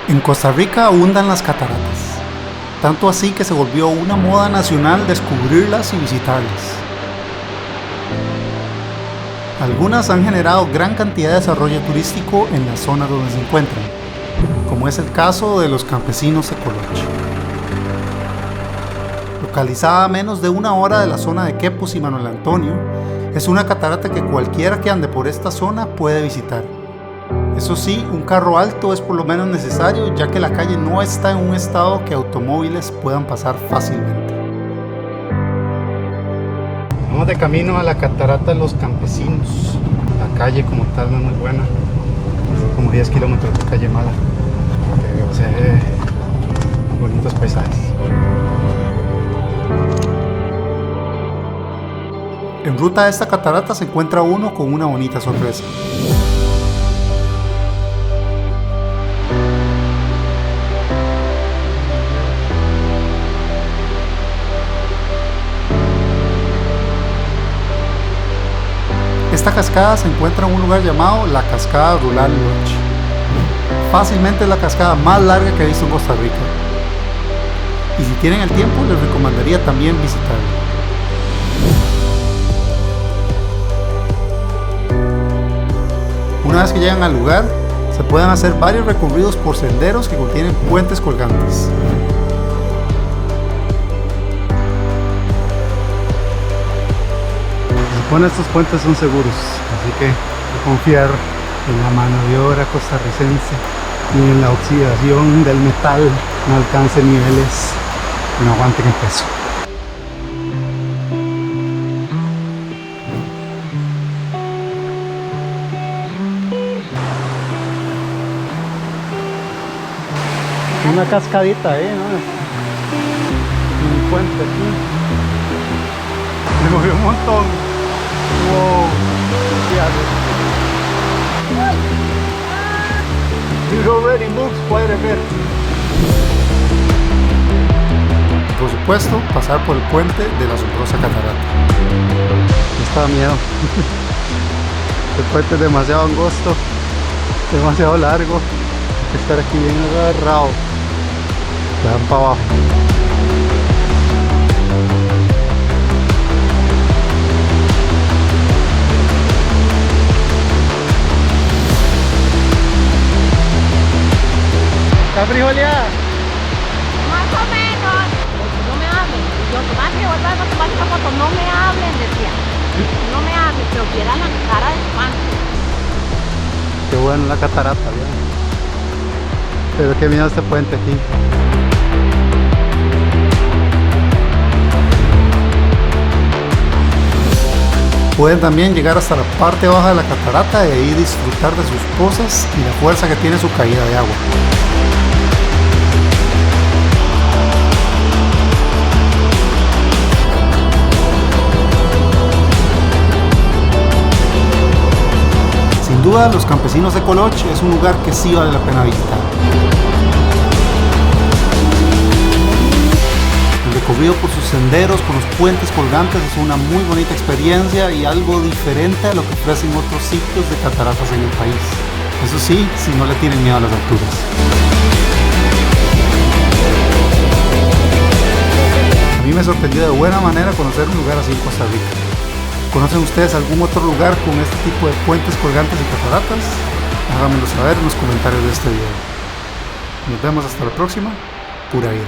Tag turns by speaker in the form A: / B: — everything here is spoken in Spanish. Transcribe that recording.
A: En Costa Rica abundan las cataratas, tanto así que se volvió una moda nacional descubrirlas y visitarlas. Algunas han generado gran cantidad de desarrollo turístico en las zonas donde se encuentran, como es el caso de los campesinos de Coloche. Localizada a menos de una hora de la zona de Quepos y Manuel Antonio, es una catarata que cualquiera que ande por esta zona puede visitar. Eso sí, un carro alto es por lo menos necesario, ya que la calle no está en un estado que automóviles puedan pasar fácilmente. Vamos de camino a la catarata de los campesinos. La calle como tal no es muy buena, es como 10 kilómetros de calle mala, pero se ve bonitos paisajes. En ruta a esta catarata se encuentra uno con una bonita sorpresa. Esta cascada se encuentra en un lugar llamado la Cascada Rural Loche. Fácilmente es la cascada más larga que he visto en Costa Rica. Y si tienen el tiempo, les recomendaría también visitarla. Una vez que llegan al lugar, se pueden hacer varios recorridos por senderos que contienen puentes colgantes. Se supone estos puentes son seguros, así que hay que confiar en la mano de obra costarricense y en la oxidación del metal no alcance niveles que no aguanten el peso. Una cascadita ahí, ¿no? Un puente aquí. Me movió un montón. Wow. It already moves quite a bit. Por supuesto, pasar por el puente de la asombrosa catarata. Me estaba miedo. El puente es demasiado angosto, demasiado largo. Hay que estar aquí bien agarrado. Le dan para abajo. ¿Está frijoleada?
B: Más o menos. No me hablen. Yo, Tomás, que vuelva a tomar esta foto. No me hablen, decía. No me hablen, pero viera la cara de espanto.
A: Qué bueno la catarata, ¿verdad? Pero qué miedo este puente aquí. Pueden también llegar hasta la parte baja de la catarata y ahí disfrutar de sus pozas y la fuerza que tiene su caída de agua. Sin duda, los campesinos de Coloche es un lugar que sí vale la pena visitar. El recorrido por sus senderos, con los puentes colgantes, es una muy bonita experiencia y algo diferente a lo que ofrecen otros sitios de cataratas en el país. Eso sí, si no le tienen miedo a las alturas. A mí me sorprendió de buena manera conocer un lugar así en Costa Rica. ¿Conocen ustedes algún otro lugar con este tipo de puentes colgantes y cataratas? Háganmelo saber en los comentarios de este video. Nos vemos hasta la próxima. Pura vida.